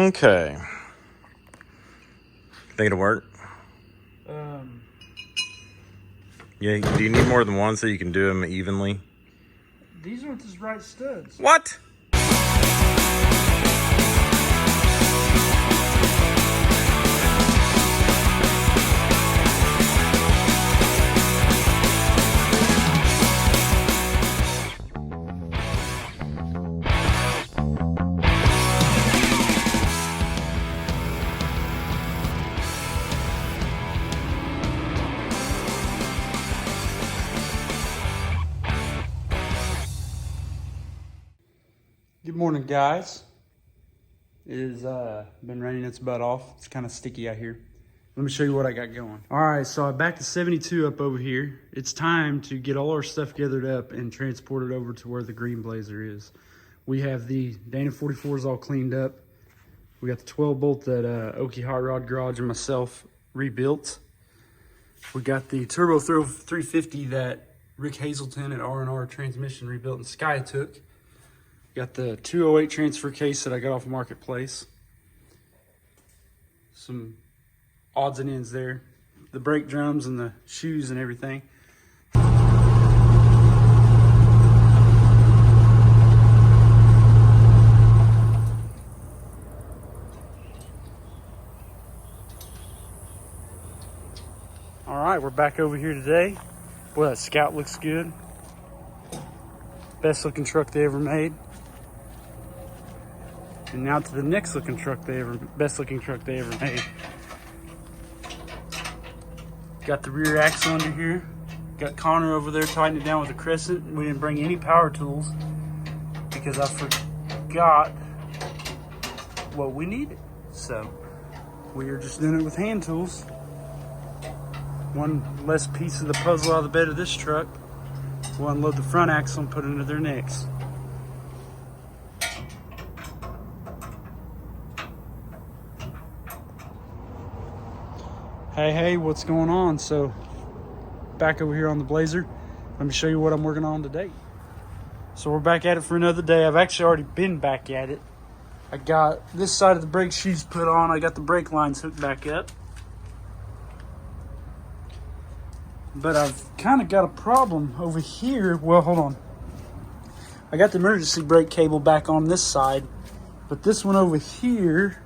Okay. Think it'll work? Yeah, do you need more than one so you can do them evenly? These aren't the right studs. What? Good morning, guys. It has been raining its butt off. It's kind of sticky out here. Let me show you what I got going. All right, so I backed the 72 up over here. It's time to get all our stuff gathered up and transport it over to where the Green Blazer is. We have the Dana 44s all cleaned up. We got the 12 bolt that Okie Hot Rod Garage and myself rebuilt. We got the Turbo Throw 350 that Rick Hazelton at R&R Transmission rebuilt and Sky took. Got the 208 transfer case that I got off Marketplace. Some odds and ends there. The brake drums and the shoes and everything. All right, we're back over here today. Boy, that Scout looks good. Best looking truck they ever made. And now to the next looking truck best looking truck they ever made. Got the rear axle under here. Got Connor over there tightening it down with a crescent. We didn't bring any power tools because I forgot what we needed. So we are just doing it with hand tools. One less piece of the puzzle out of the bed of this truck. We'll unload the front axle and put it into their necks. Hey, what's going on? So, back over here on the Blazer. Let me show you what I'm working on today. So we're back at it for another day. I've actually already been back at it. I got this side of the brake shoes put on. I got the brake lines hooked back up. But I've kind of got a problem over here. Well, hold on. I got the emergency brake cable back on this side. But this one over here,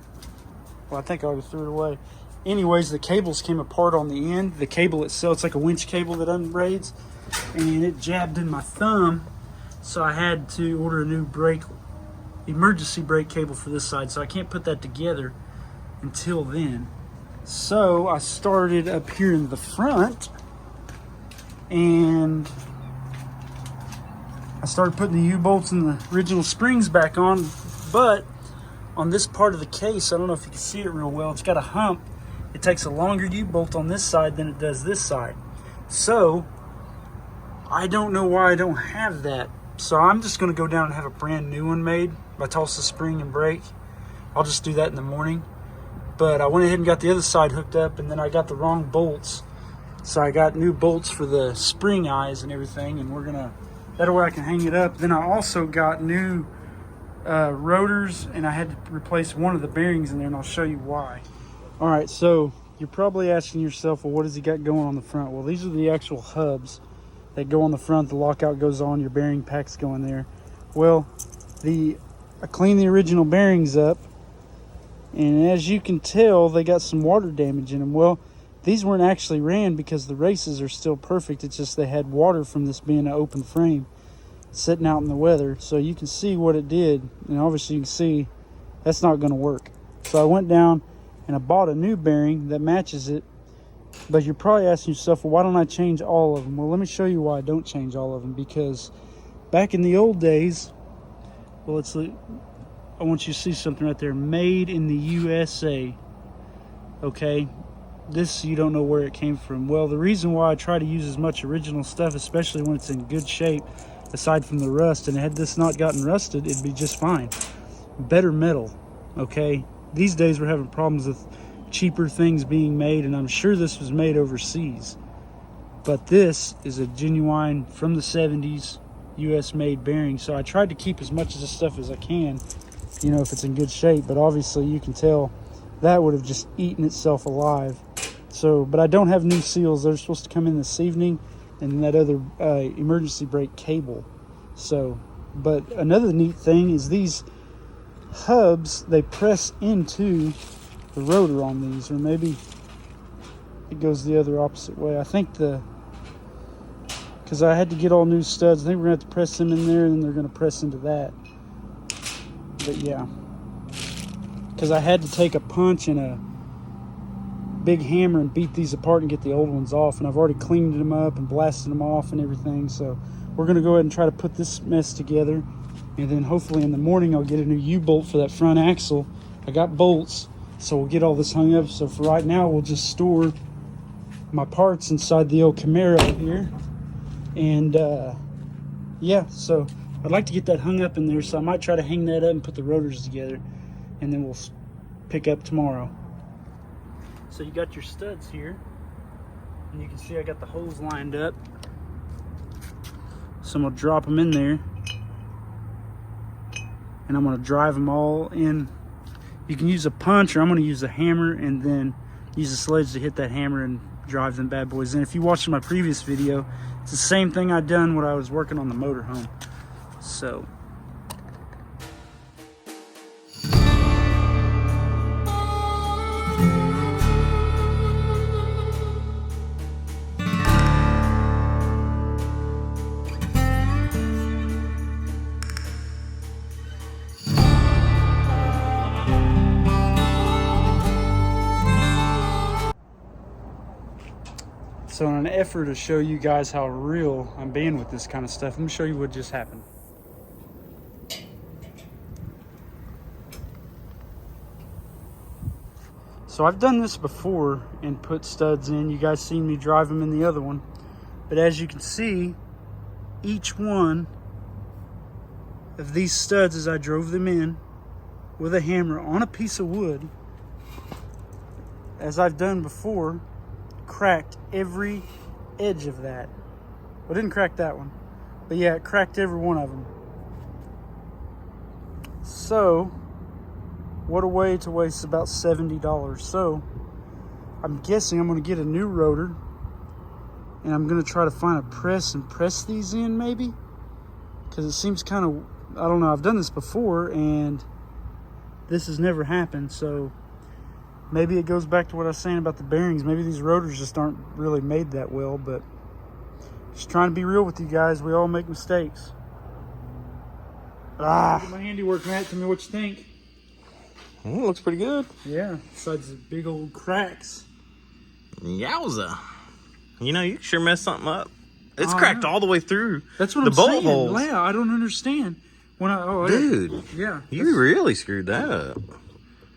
well, I think I already threw it away. Anyways, the cables came apart on the end. The cable itself, it's like a winch cable that unbraids, and it jabbed in my thumb, so I had to order a new emergency brake cable for this side, so I can't put that together until then. So I started up here in the front, and I started putting the U-bolts and the original springs back on, but on this part of the case, I don't know if you can see it real well, it's got a hump. It takes a longer U-bolt on this side than it does this side. So, I don't know why I don't have that. So I'm just going to go down and have a brand new one made by Tulsa Spring and Brake. I'll just do that in the morning. But I went ahead and got the other side hooked up, and then I got the wrong bolts. So I got new bolts for the spring eyes and everything, and that way I can hang it up. Then I also got new rotors, and I had to replace one of the bearings in there, and I'll show you why. All right, so you're probably asking yourself, well, what has he got going on the front? Well, these are the actual hubs that go on the front. The lockout goes on, your bearing packs go in there. Well, I cleaned the original bearings up, and as you can tell, they got some water damage in them. Well, these weren't actually ran because the races are still perfect. It's just they had water from this being an open frame sitting out in the weather. So you can see what it did, and obviously you can see that's not going to work. So I went down and I bought a new bearing that matches it. But you're probably asking yourself, well, why don't I change all of them? Well, let me show you why I don't change all of them. Because back in the old days, well, I want you to see something right there. Made in the USA. Okay? This, you don't know where it came from. Well, the reason why I try to use as much original stuff, especially when it's in good shape, aside from the rust, and had this not gotten rusted, it'd be just fine. Better metal. Okay? These days we're having problems with cheaper things being made, and I'm sure this was made overseas. But this is a genuine, from the 70s, US made bearing. So I tried to keep as much of this stuff as I can you know, if it's in good shape. But obviously you can tell that would have just eaten itself alive. So, but I don't have new seals. They're supposed to come in this evening, and that other emergency brake cable. So, but another neat thing is these hubs, they press into the rotor on these, or maybe it goes the other opposite way. I think because I had to get all new studs. I think we're gonna have to press them in there, and then they're gonna press into that. But yeah, because I had to take a punch and a big hammer and beat these apart and get the old ones off, and I've already cleaned them up and blasted them off and everything. So we're gonna go ahead and try to put this mess together, and then hopefully in the morning I'll get a new U-bolt for that front axle. I got bolts, so we'll get all this hung up. So for right now, we'll just store my parts inside the old Camaro here. And yeah, so I'd like to get that hung up in there, so I might try to hang that up and put the rotors together, and then we'll pick up tomorrow. So you got your studs here, and you can see I got the holes lined up. So I'm gonna drop them in there, and I'm gonna drive them all in. You can use a punch, or I'm gonna use a hammer and then use a sledge to hit that hammer and drive them bad boys in. If you watched my previous video, it's the same thing I done when I was working on the motorhome. So So in an effort to show you guys how real I'm being with this kind of stuff, let me show you what just happened. So I've done this before and put studs in. You guys seen me drive them in the other one. But as you can see, each one of these studs, as I drove them in with a hammer on a piece of wood, as I've done before, cracked every edge of that. Well, it didn't crack that one, but yeah, it cracked every one of them. So what a way to waste about $70. So I'm guessing I'm going to get a new rotor, and I'm going to try to find a press and press these in, maybe, because it seems kind of, I don't know, I've done this before and this has never happened. So maybe it goes back to what I was saying about the bearings. Maybe these rotors just aren't really made that well, but just trying to be real with you guys. We all make mistakes. Look at my handiwork, Matt. Tell me what you think. Looks pretty good. Yeah, besides the big old cracks. Yowza. You know, you sure messed something up. It's cracked all the way through. That's what the I'm bolt saying. holes. Yeah, I don't understand. Dude, yeah, you really screwed that up.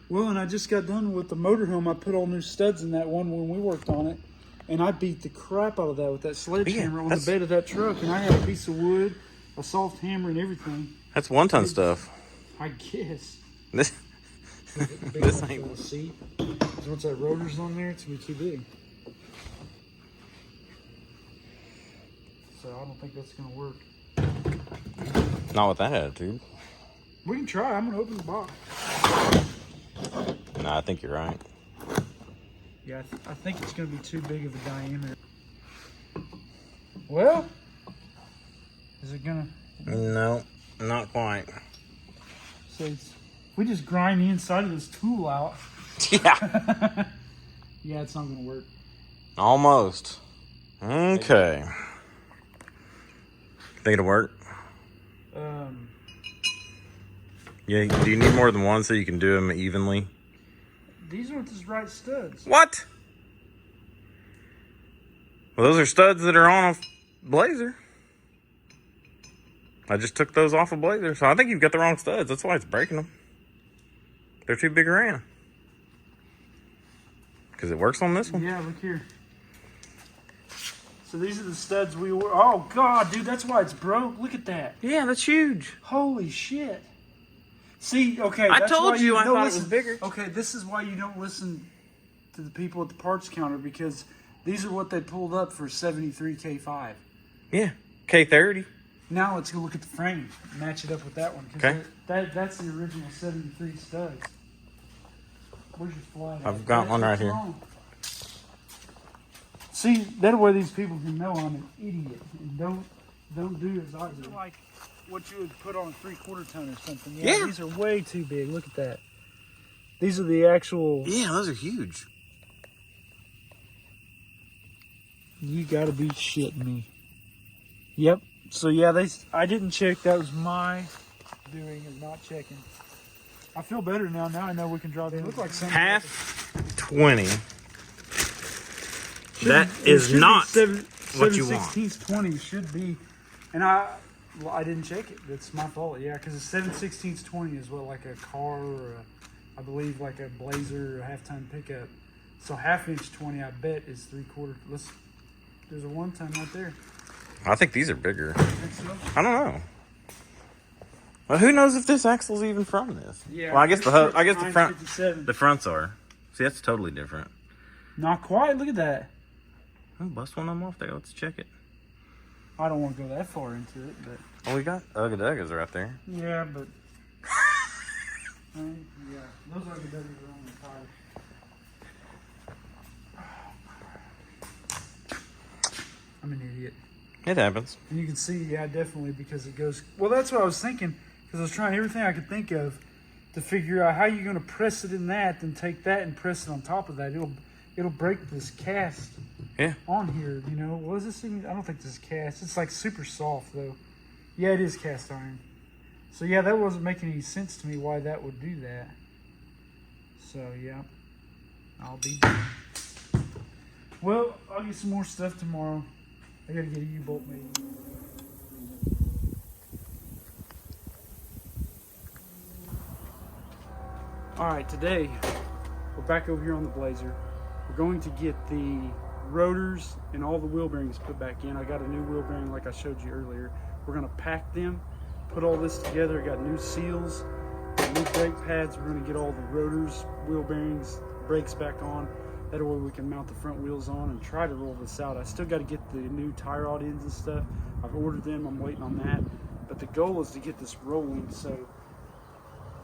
Well, and I just got done with the motorhome. I put all new studs in that one when we worked on it, and I beat the crap out of that with that sledgehammer on the bed of that truck, and I had a piece of wood, a soft hammer, and everything. That's one-ton stuff. I guess. This ain't. We'll see. Once that rotor's on there, it's gonna be too big. So I don't think that's gonna work. Not with that attitude. We can try. I'm gonna open the box. No, I think you're right. Yeah, I think it's going to be too big of a diameter. Well, is it going to... No, not quite. So we just grind the inside of this tool out. Yeah. Yeah, it's not going to work. Almost. Okay. Think it'll work? Yeah, do you need more than one so you can do them evenly? These aren't the right studs. What? Well, those are studs that are on a Blazer. I just took those off a Blazer, so I think you've got the wrong studs. That's why it's breaking them. They're too big around. Because it works on this one? Yeah, look here. So these are the studs we were... Oh, God, dude, that's why it's broke. Look at that. Yeah, that's huge. Holy shit. See, okay. I that's told why you I don't thought listen. it was bigger. Okay, this is why you don't listen to the people at the parts counter, because these are what they pulled up for 73 K5. Yeah, K30. Now let's go look at the frame. Match it up with that one. Okay. That's the original 73 studs. Where's your fly? I've got one right here. See, that way these people can know I'm an idiot and don't do as I do. Like what you would put on a 3/4 ton or something. Yeah. These are way too big. Look at that. These are the actual. Yeah, those are huge. You gotta be shitting me. Yep. So yeah, I didn't check. That was my doing of not checking. I feel better now. Now I know we can draw. They look like something. Half 20. That is not what you want. 7/16 should be, and I didn't check it. That's my fault. Yeah, because a 7/16 is what, like a car or I believe like a Blazer or a half-ton pickup. So 1/2 inch 20, I bet, is 3/4. There's a 1 ton right there. I think these are bigger. Think so? I don't know. Well, who knows if this axle's even from this? Yeah. Well, I guess the front, 57. the fronts are. See, that's totally different. Not quite. Look at that. Oh, bust one of them off there. Let's check it. I don't want to go that far into it, but Oh, we got Ugga Duggas right there. yeah, but yeah, those are the W's are on the tire. I'm an idiot. It happens. And you can see, yeah, definitely, because it goes. Well, that's what I was thinking, because I was trying everything I could think of to figure out how you're going to press it in that, then take that and press it on top of that. It'll break this cast. Yeah. On here, you know. What is this even? I don't think this is cast. It's like super soft though. Yeah, it is cast iron. So yeah, that wasn't making any sense to me why that would do that. So yeah, I'll be done. Well, I'll get some more stuff tomorrow. I gotta get a U-bolt made. All right, today we're back over here on the Blazer. We're going to get the rotors and all the wheel bearings put back in. I got a new wheel bearing like I showed you earlier. We're gonna pack them, put all this together. I got new seals, got new brake pads. We're gonna get all the rotors, wheel bearings, brakes back on. That way we can mount the front wheels on and try to roll this out. I still got to get the new tie rod ends and stuff. I've ordered them, I'm waiting on that. But the goal is to get this rolling so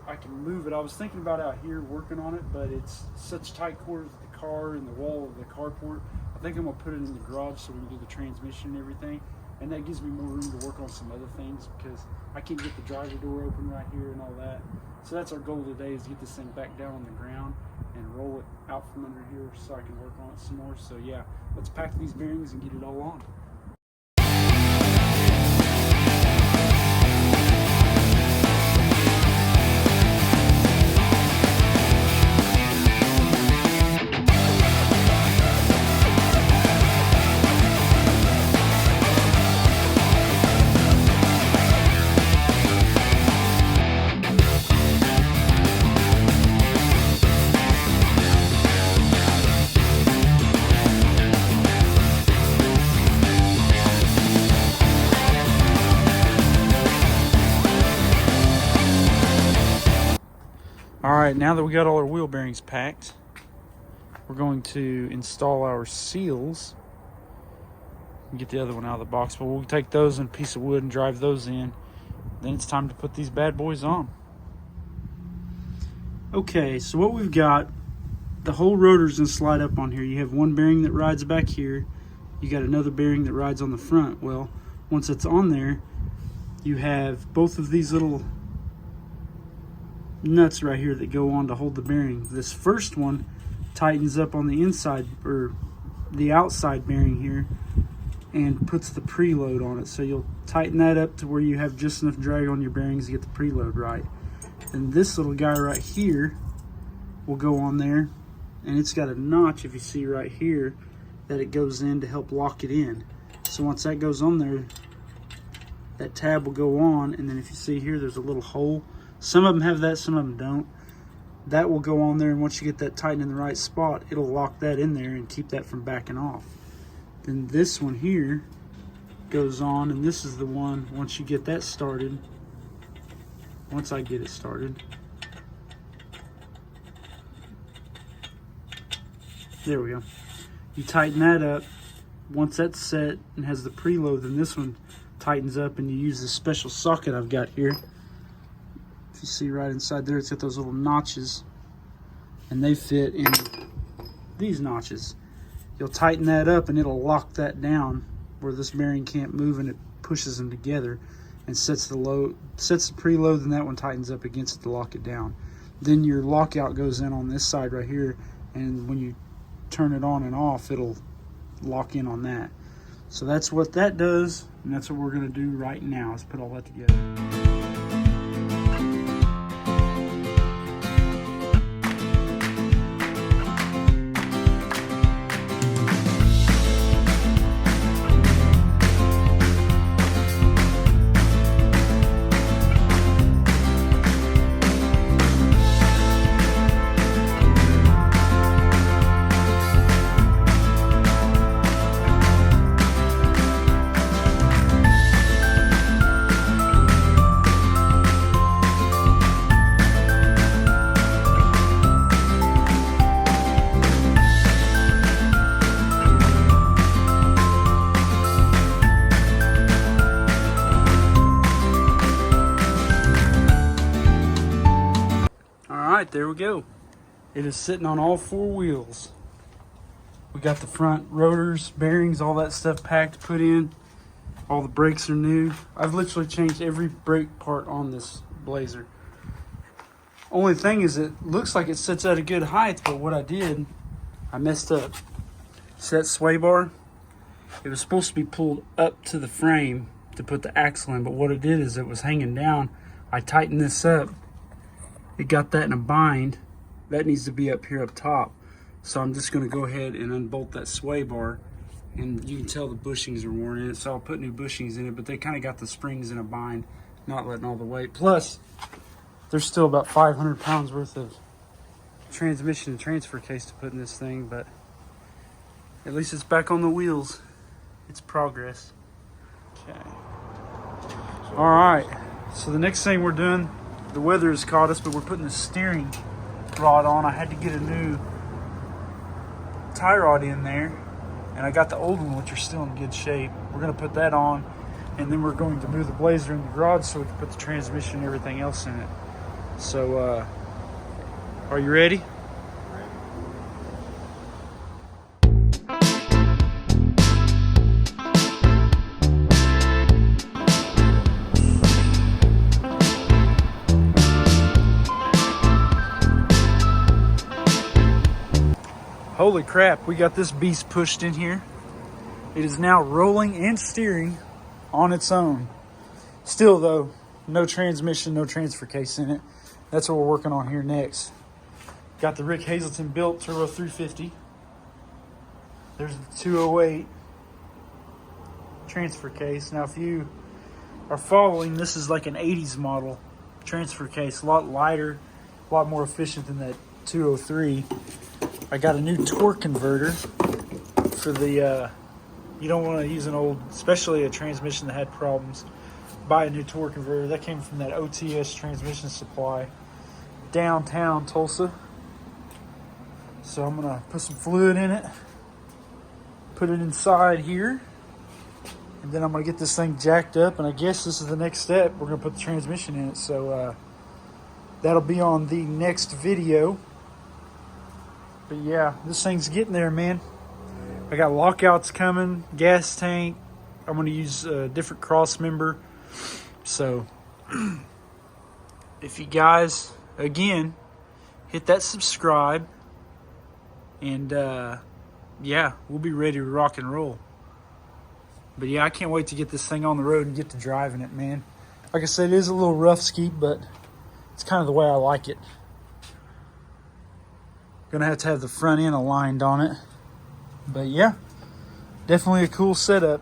I can move it. I was thinking about out here working on it, but it's such tight quarters with the car and the wall of the carport. I think I'm gonna put it in the garage so we can do the transmission and everything. And that gives me more room to work on some other things because I can't get the driver door open right here and all that. So that's our goal today, is to get this thing back down on the ground and roll it out from under here so I can work on it some more. So yeah, let's pack these bearings and get it all on. All right, now that we got all our wheel bearings packed, we're going to install our seals and get the other one out of the box. But we'll take those and a piece of wood and drive those in. Then it's time to put these bad boys on. Okay, so what we've got, the whole rotor's gonna slide up on here. You have one bearing that rides back here. You got another bearing that rides on the front. Well, once it's on there, you have both of these little nuts right here that go on to hold the bearing. This first one tightens up on the inside or the outside bearing here and puts the preload on it. So you'll tighten that up to where you have just enough drag on your bearings to get the preload right. And this little guy right here will go on there, and it's got a notch, if you see right here, that it goes in to help lock it in. So once that goes on there, that tab will go on, and then if you see here, there's a little hole. Some of them have that, some of them don't. That will go on there, and once you get that tightened in the right spot, it'll lock that in there and keep that from backing off. Then this one here goes on, and this is the one, once you get that started, once I get it started, there we go. You tighten that up. Once that's set and has the preload, then this one tightens up, and you use this special socket I've got here. If you see right inside there, it's got those little notches, and they fit in these notches. You'll tighten that up and it'll lock that down where this bearing can't move, and it pushes them together and sets the preload, and that one tightens up against it to lock it down. Then your lockout goes in on this side right here, and when you turn it on and off, it'll lock in on that. So that's what that does, and that's what we're going to do right now. Let's put all that together. Alright, there we go. It is sitting on all four wheels. We got the front rotors, bearings, all that stuff packed, put in. All the brakes are new. I've literally changed every brake part on this Blazer. Only thing is, it looks like it sits at a good height, but what I did, I messed up. See that sway bar? It was supposed to be pulled up to the frame to put the axle in, but what it did is it was hanging down. I tightened this up. It got that in a bind. That needs to be up here up top. So I'm just going to go ahead and unbolt that sway bar, and you can tell the bushings are worn in it, so I'll put new bushings in it, but they kind of got the springs in a bind, not letting all the weight. Plus, there's still about 500 pounds worth of transmission and transfer case to put in this thing, but at least it's back on the wheels. It's progress. Okay. All right, so the next thing we're doing, the weather has caught us, but we're putting the steering rod on. I had to get a new tie rod in there, and I got the old one, which are still in good shape. We're going to put that on, and then we're going to move the Blazer in the garage so we can put the transmission and everything else in it. So, are you ready? Holy crap, we got this beast pushed in here. It is now rolling and steering on its own. Still though, no transmission, no transfer case in it. That's what we're working on here next. Got the Rick Hazelton built Turbo 350. There's the 208 transfer case. Now if you are following, this is like an 80s model transfer case. A lot lighter, a lot more efficient than that 203. I got a new torque converter for the, you don't want to use an old, especially a transmission that had problems. Buy a new torque converter. That came from that OTS transmission supply downtown Tulsa. So I'm going to put some fluid in it, put it inside here, and then I'm going to get this thing jacked up, and I guess this is the next step. We're going to put the transmission in it. So that'll be on the next video. But yeah, this thing's getting there, man. I got lockouts coming, gas tank. I'm going to use a different cross member. So if you guys, again, hit that subscribe, and yeah, we'll be ready to rock and roll. But yeah, I can't wait to get this thing on the road and get to driving it, man. Like I said, it is a little rough skeet, but it's kind of the way I like it. Gonna have to have the front end aligned on it. But yeah, definitely a cool setup.